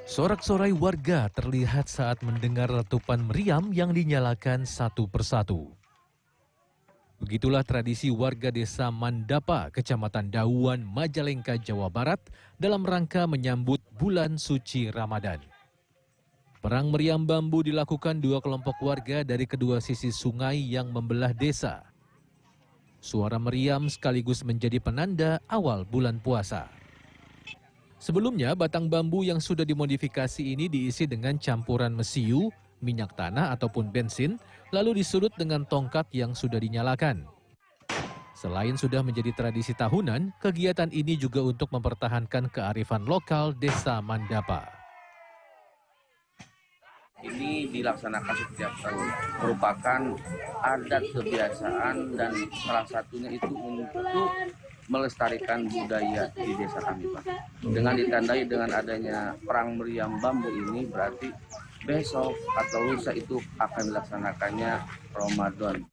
Sorak-sorai warga terlihat saat mendengar letupan meriam yang dinyalakan satu persatu. Begitulah tradisi warga desa Mandapa, Kecamatan Dauan, Majalengka, Jawa Barat dalam rangka menyambut bulan suci Ramadan. Perang meriam bambu dilakukan dua kelompok warga dari kedua sisi sungai yang membelah desa. Suara meriam sekaligus menjadi penanda awal bulan puasa. Sebelumnya, batang bambu yang sudah dimodifikasi ini diisi dengan campuran mesiu, minyak tanah ataupun bensin, lalu disurut dengan tongkat yang sudah dinyalakan. Selain sudah menjadi tradisi tahunan, kegiatan ini juga untuk mempertahankan kearifan lokal desa Mandapa. Ini dilaksanakan setiap tahun, merupakan adat kebiasaan dan salah satunya itu untuk melestarikan budaya di desa kami, Pak. Dengan ditandai dengan adanya perang meriam bambu ini, berarti besok atau lusa itu akan dilaksanakannya Ramadan.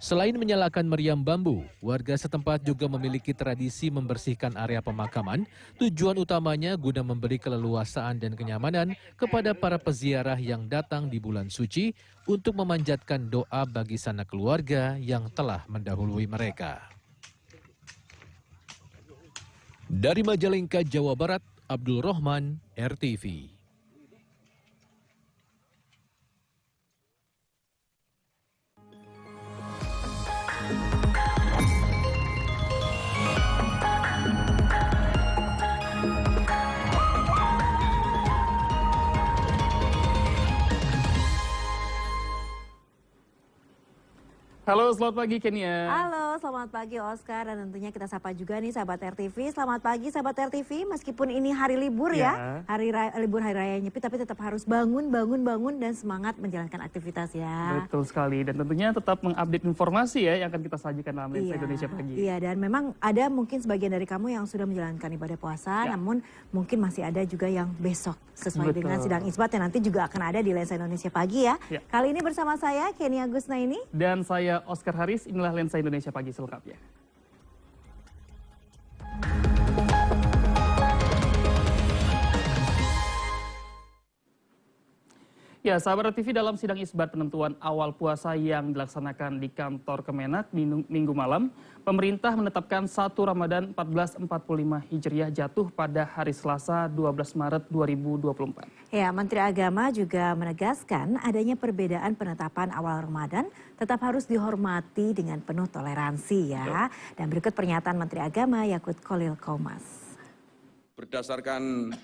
Selain menyalakan meriam bambu, warga setempat juga memiliki tradisi membersihkan area pemakaman. Tujuan utamanya guna memberi keleluasaan dan kenyamanan kepada para peziarah yang datang di bulan suci untuk memanjatkan doa bagi sanak keluarga yang telah mendahului mereka. Dari Majalengka, Jawa Barat, Abdul Rohman, RTV. Halo, selamat pagi Kenia. Halo, selamat pagi Oscar, dan tentunya kita sapa juga nih sahabat RTV. Selamat pagi sahabat RTV, meskipun ini hari libur ya, libur hari raya Nyepi, tapi tetap harus bangun dan semangat menjalankan aktivitas ya. Betul sekali, dan tentunya tetap mengupdate informasi ya yang akan kita sajikan dalam Lensa Indonesia Pagi. Iya, dan memang ada mungkin sebagian dari kamu yang sudah menjalankan ibadah puasa, namun mungkin masih ada juga yang besok sesuai dengan sidang isbat yang nanti juga akan ada di Lensa Indonesia Pagi ya. Kali ini bersama saya Kenia Gusnaini dan saya Oscar Haris. Inilah Lensa Indonesia Pagi selengkapnya. Ya, sahabat TV, dalam sidang isbat penentuan awal puasa yang dilaksanakan di kantor Kemenak Minggu malam, pemerintah menetapkan 1 Ramadan 1445 Hijriah jatuh pada hari Selasa 12 Maret 2024. Ya, Menteri Agama juga menegaskan adanya perbedaan penetapan awal Ramadan tetap harus dihormati dengan penuh toleransi ya. Dan berikut pernyataan Menteri Agama Yakut Khalil Qomas. Berdasarkan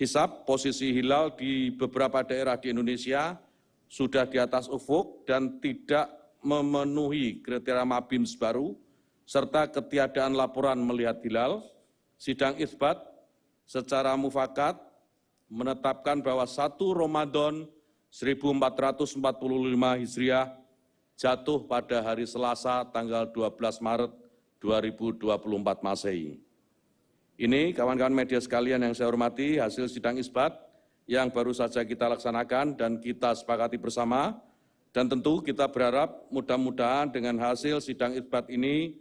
hisab, posisi hilal di beberapa daerah di Indonesia sudah di atas ufuk dan tidak memenuhi kriteria Mabins baru, serta ketiadaan laporan melihat hilal. Sidang isbat secara mufakat menetapkan bahwa 1 Ramadan 1445 Hijriah jatuh pada hari Selasa tanggal 12 Maret 2024 Masehi. Ini kawan-kawan media sekalian yang saya hormati, hasil sidang isbat yang baru saja kita laksanakan dan kita sepakati bersama. Dan tentu kita berharap mudah-mudahan dengan hasil sidang isbat ini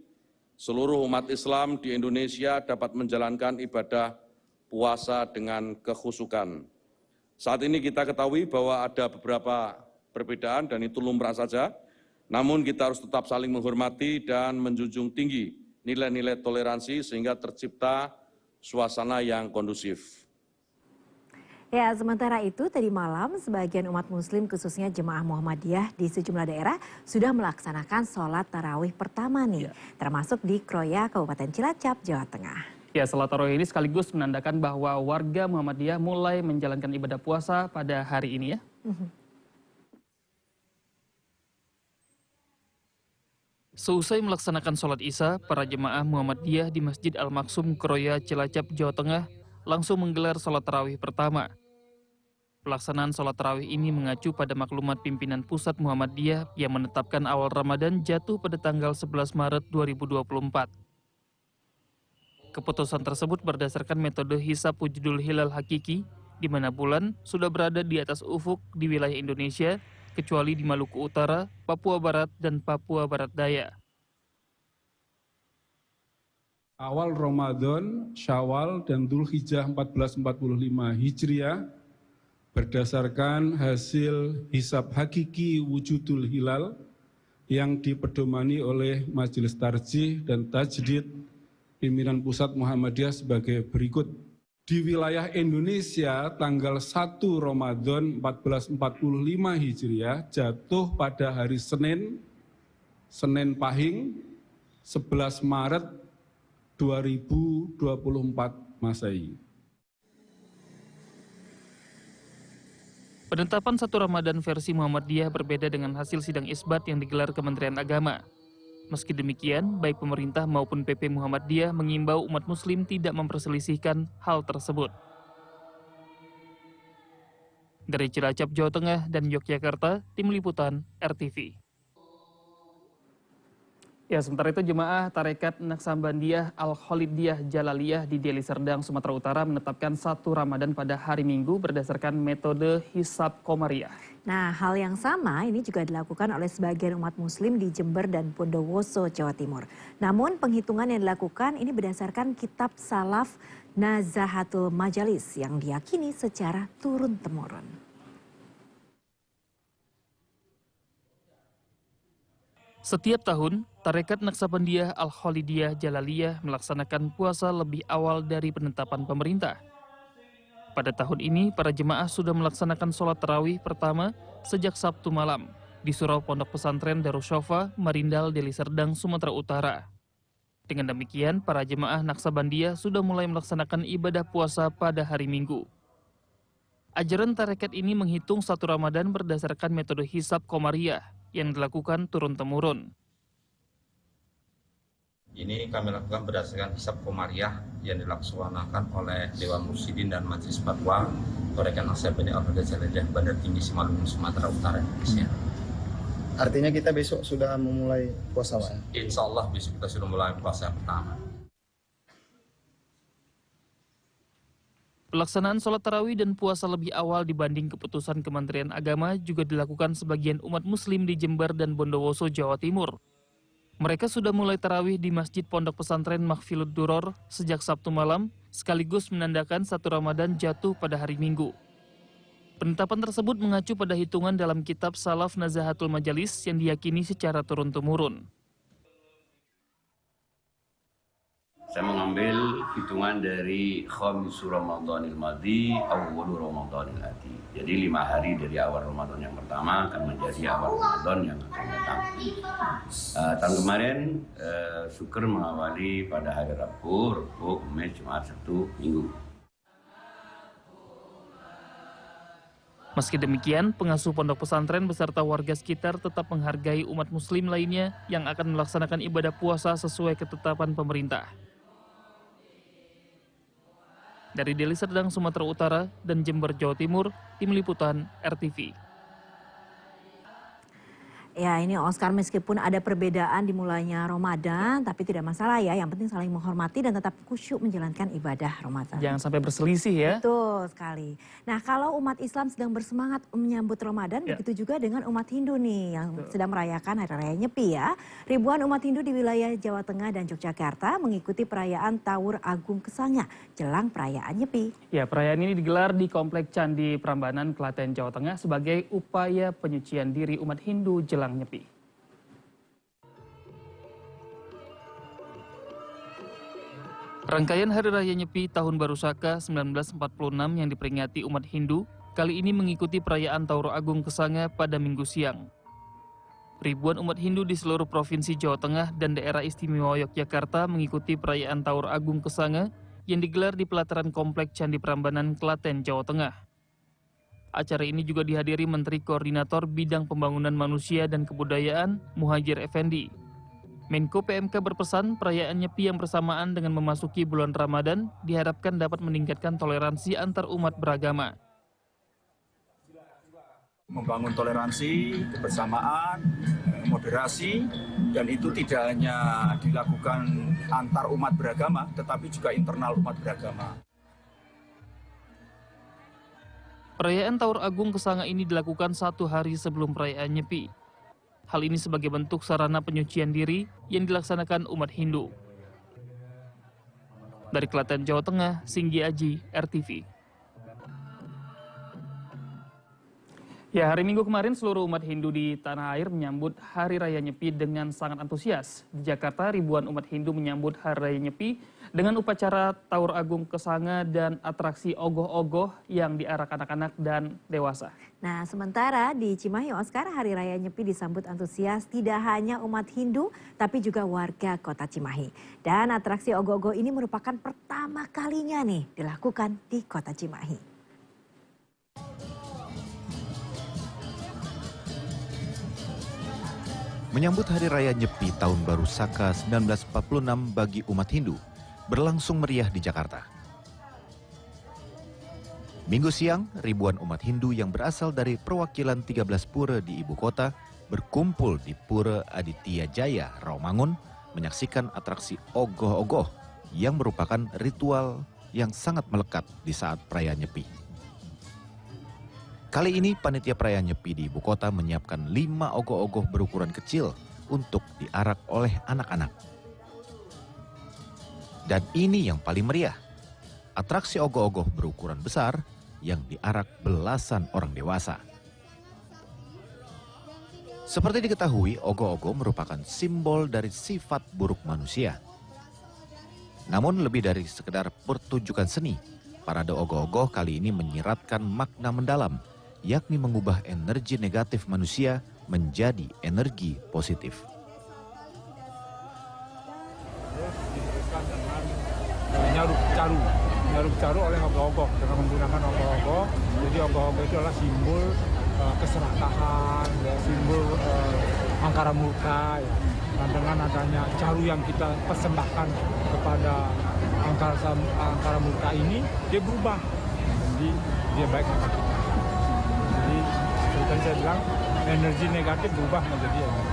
seluruh umat Islam di Indonesia dapat menjalankan ibadah puasa dengan kekhusyukan. Saat ini kita ketahui bahwa ada beberapa perbedaan dan itu lumrah saja, namun kita harus tetap saling menghormati dan menjunjung tinggi nilai-nilai toleransi sehingga tercipta suasana yang kondusif. Ya, sementara itu tadi malam sebagian umat muslim khususnya jemaah Muhammadiyah di sejumlah daerah sudah melaksanakan sholat tarawih pertama nih, termasuk di Kroya, Kabupaten Cilacap, Jawa Tengah. Ya, sholat tarawih ini sekaligus menandakan bahwa warga Muhammadiyah mulai menjalankan ibadah puasa pada hari ini ya. Seusai melaksanakan sholat Isya, para jemaah Muhammadiyah di Masjid Al-Maksum, Kroya, Cilacap, Jawa Tengah langsung menggelar sholat tarawih pertama. Pelaksanaan sholat tarawih ini mengacu pada maklumat pimpinan pusat Muhammadiyah yang menetapkan awal Ramadan jatuh pada tanggal 11 Maret 2024. Keputusan tersebut berdasarkan metode hisab wujudul hilal hakiki, di mana bulan sudah berada di atas ufuk di wilayah Indonesia, kecuali di Maluku Utara, Papua Barat, dan Papua Barat Daya. Awal Ramadan, Syawal, dan Dzulhijjah 1445 Hijriah berdasarkan hasil hisab hakiki wujudul hilal yang dipedomani oleh Majelis Tarjih dan Tajdid Pimpinan Pusat Muhammadiyah sebagai berikut. Di wilayah Indonesia, tanggal 1 Ramadan 1445 Hijriah jatuh pada hari Senin Pahing, 11 Maret 2024 Masehi. Penetapan 1 Ramadan versi Muhammadiyah berbeda dengan hasil sidang isbat yang digelar Kementerian Agama. Meski demikian, baik pemerintah maupun PP Muhammadiyah mengimbau umat muslim tidak memperselisihkan hal tersebut. Dari Cilacap, Jawa Tengah dan Yogyakarta, Tim Liputan RTV. Ya, sementara itu jemaah Tarekat Naksabandiyah Al-Khalidiyah Jalaliyah di Deli Serdang, Sumatera Utara menetapkan 1 Ramadan pada hari Minggu berdasarkan metode hisab Komariah. Nah, hal yang sama ini juga dilakukan oleh sebagian umat muslim di Jember dan Bondowoso, Jawa Timur. Namun penghitungan yang dilakukan ini berdasarkan kitab salaf Nazahatul Majalis yang diyakini secara turun-temurun. Setiap tahun, Tarekat Naksabandiyah Al-Khalidiyah Jalaliyah melaksanakan puasa lebih awal dari penetapan pemerintah. Pada tahun ini, para jemaah sudah melaksanakan sholat tarawih pertama sejak Sabtu malam di Surau Pondok Pesantren Darusshofa, Marindal, Deli Serdang, Sumatera Utara. Dengan demikian, para jemaah Naksabandiyah sudah mulai melaksanakan ibadah puasa pada hari Minggu. Ajaran tarekat ini menghitung 1 Ramadan berdasarkan metode hisab Komariah yang dilakukan turun-temurun. Ini kami lakukan berdasarkan hisab Komariah yang dilaksanakan oleh Dewan Mursyidin dan Majelis Fatwa Tarekat Naksabandiyah Al-Khalidiyah Jalaliyah Bandar Tinggi Simalungun, Sumatera Utara, Indonesia. Artinya kita besok sudah memulai puasa, Pak? Insya Allah besok kita sudah mulai puasa pertama. Pelaksanaan sholat tarawih dan puasa lebih awal dibanding keputusan Kementerian Agama juga dilakukan sebagian umat muslim di Jember dan Bondowoso, Jawa Timur. Mereka sudah mulai tarawih di Masjid Pondok Pesantren Maghfilud Duror sejak Sabtu malam, sekaligus menandakan 1 Ramadan jatuh pada hari Minggu. Penetapan tersebut mengacu pada hitungan dalam kitab salaf Nazahatul Majalis yang diyakini secara turun-temurun. Saya mengambil hitungan dari Khamisu Ramadanil Madi, Awwalu Ramadanil Ati. Jadi 5 hari dari awal Ramadan yang pertama akan menjadi awal Ramadan yang akan datang. Tahun kemarin Syukur mengawali pada hari Rabu, Kamis, Jumat, Sabtu, Minggu. Meski demikian, pengasuh pondok pesantren beserta warga sekitar tetap menghargai umat muslim lainnya yang akan melaksanakan ibadah puasa sesuai ketetapan pemerintah. Dari Deli Serdang, Sumatera Utara, dan Jember, Jawa Timur, Tim Liputan RTV. Ya, ini Oscar, meskipun ada perbedaan dimulainya Ramadan, tapi tidak masalah ya. Yang penting saling menghormati dan tetap khusyuk menjalankan ibadah Ramadan. Jangan sampai berselisih ya. Betul sekali. Nah, kalau umat Islam sedang bersemangat menyambut Ramadan, begitu juga dengan umat Hindu nih yang sedang merayakan Hari Raya Nyepi ya. Ribuan umat Hindu di wilayah Jawa Tengah dan Yogyakarta mengikuti perayaan Tawur Agung Kesanga jelang perayaan Nyepi. Ya, perayaan ini digelar di Komplek Candi Prambanan, Klaten, Jawa Tengah sebagai upaya penyucian diri umat Hindu jelang Nyepi. Rangkaian Hari Raya Nyepi Tahun Baru Saka 1946 yang diperingati umat Hindu kali ini mengikuti perayaan Tawur Agung Kesanga pada Minggu siang. Ribuan umat Hindu di seluruh provinsi Jawa Tengah dan daerah istimewa Yogyakarta mengikuti perayaan Tawur Agung Kesanga yang digelar di pelataran Komplek Candi Prambanan, Klaten, Jawa Tengah. Acara ini juga dihadiri Menteri Koordinator Bidang Pembangunan Manusia dan Kebudayaan, Muhajir Effendi. Menko PMK berpesan perayaan Nyepi yang bersamaan dengan memasuki bulan Ramadan diharapkan dapat meningkatkan toleransi antar umat beragama. Membangun toleransi, kebersamaan, moderasi, dan itu tidak hanya dilakukan antar umat beragama, tetapi juga internal umat beragama. Perayaan Tawur Agung Kesanga ini dilakukan 1 hari sebelum perayaan Nyepi. Hal ini sebagai bentuk sarana penyucian diri yang dilaksanakan umat Hindu. Dari Klaten, Jawa Tengah, Singgi Aji, RTV. Ya, hari Minggu kemarin seluruh umat Hindu di tanah air menyambut Hari Raya Nyepi dengan sangat antusias. Di Jakarta, ribuan umat Hindu menyambut Hari Raya Nyepi dengan upacara Taur Agung Kesanga dan atraksi ogoh-ogoh yang diarak anak-anak dan dewasa. Nah, sementara di Cimahi, Oscar, Hari Raya Nyepi disambut antusias tidak hanya umat Hindu, tapi juga warga kota Cimahi. Dan atraksi ogoh-ogoh ini merupakan pertama kalinya nih dilakukan di kota Cimahi. Menyambut Hari Raya Nyepi Tahun Baru Saka 1946 bagi umat Hindu berlangsung meriah di Jakarta. Minggu siang, ribuan umat Hindu yang berasal dari perwakilan 13 pura di ibu kota berkumpul di Pura Aditya Jaya, Rawamangun, menyaksikan atraksi ogoh-ogoh yang merupakan ritual yang sangat melekat di saat perayaan Nyepi. Kali ini panitia perayaan Nyepi di ibu kota menyiapkan 5 ogoh-ogoh berukuran kecil untuk diarak oleh anak-anak. Dan ini yang paling meriah, atraksi ogoh-ogoh berukuran besar yang diarak belasan orang dewasa. Seperti diketahui, ogoh-ogoh merupakan simbol dari sifat buruk manusia. Namun lebih dari sekedar pertunjukan seni, parade ogoh-ogoh kali ini menyiratkan makna mendalam, yakni mengubah energi negatif manusia menjadi energi positif. Nyaruk caru oleh ogoh-ogoh dengan menggunakan ogoh-ogoh. Jadi ogoh-ogoh itu adalah simbol keserakahan, ya, simbol angkara murka. Ya. Dan dengan adanya caru yang kita persembahkan kepada angkara murka ini, dia berubah. Jadi dia baik sama kita. Jadi seperti saya bilang, energi negatif berubah menjadi energi.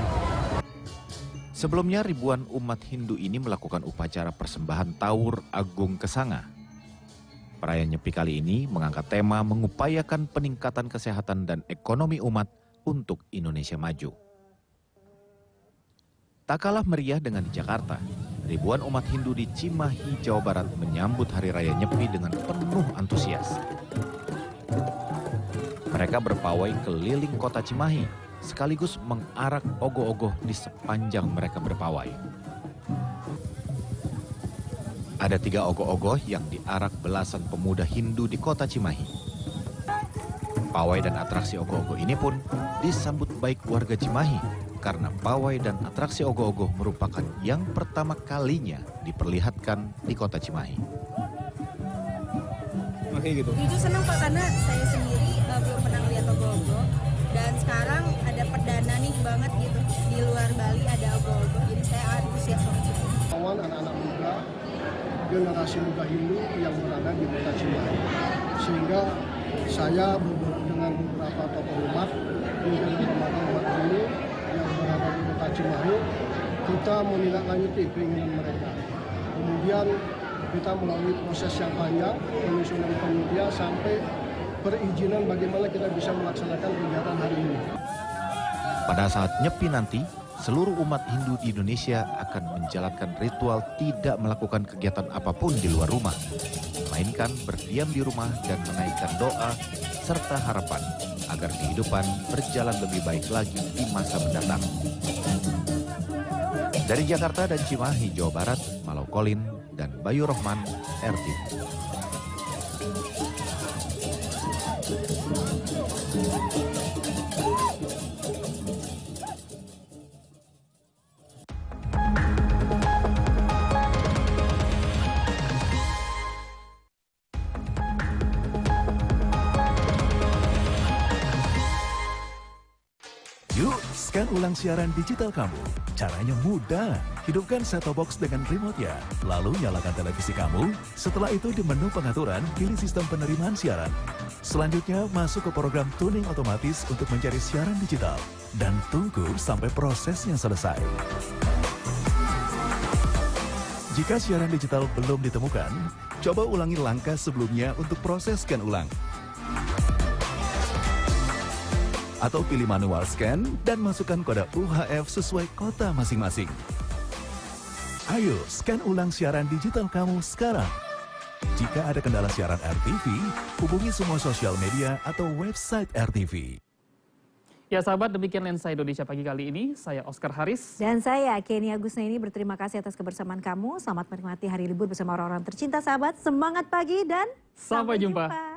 Sebelumnya ribuan umat Hindu ini melakukan upacara persembahan Taur Agung Kesanga. Perayaan Nyepi kali ini mengangkat tema mengupayakan peningkatan kesehatan dan ekonomi umat untuk Indonesia maju. Tak kalah meriah dengan di Jakarta, ribuan umat Hindu di Cimahi, Jawa Barat menyambut Hari Raya Nyepi dengan penuh antusias. Mereka berpawai keliling kota Cimahi, sekaligus mengarak ogoh-ogoh di sepanjang mereka berpawai. Ada 3 ogoh-ogoh yang diarak belasan pemuda Hindu di kota Cimahi. Pawai dan atraksi ogoh-ogoh ini pun disambut baik warga Cimahi, karena pawai dan atraksi ogoh-ogoh merupakan yang pertama kalinya diperlihatkan di kota Cimahi. Oke gitu. Jujur senang Pak, karena saya sendiri belum pernah lihat ogoh-ogoh. Dan sekarang ada perdana nih banget gitu, di luar Bali ada ogoh-ogoh, jadi saya antusias banget. Kawan anak-anak muda, generasi muda Hindu yang berada di kota Cimahi. Sehingga saya dengan beberapa tokoh umat, dengan umat Hindu yang berada di kota Cimahi, kita menindaklanjuti keinginan mereka. Kemudian kita melalui proses yang panjang, penyusunan panitia sampai perizinan bagaimana kita bisa melaksanakan kegiatan hari ini. Pada saat Nyepi nanti, seluruh umat Hindu di Indonesia akan menjalankan ritual tidak melakukan kegiatan apapun di luar rumah, melainkan berdiam di rumah dan menaikkan doa serta harapan agar kehidupan berjalan lebih baik lagi di masa mendatang. Dari Jakarta dan Cimahi, Jawa Barat, Malau Kolin dan Bayu Rohman, RTV. Yuk, scan ulang siaran digital kamu. Caranya mudah. Hidupkan set-top box dengan remote-nya. Lalu nyalakan televisi kamu. Setelah itu di menu pengaturan, pilih sistem penerimaan siaran. Selanjutnya, masuk ke program tuning otomatis untuk mencari siaran digital. Dan tunggu sampai prosesnya selesai. Jika siaran digital belum ditemukan, coba ulangi langkah sebelumnya untuk proses scan ulang. Atau pilih manual scan dan masukkan kode UHF sesuai kota masing-masing. Ayo scan ulang siaran digital kamu sekarang. Jika ada kendala siaran RTV, hubungi semua sosial media atau website RTV. Ya sahabat, demikian Lensa Indonesia pagi kali ini. Saya Oscar Haris. Dan saya Kenia Gusnaini berterima kasih atas kebersamaan kamu. Selamat menikmati hari libur bersama orang-orang tercinta sahabat. Semangat pagi dan sampai jumpa.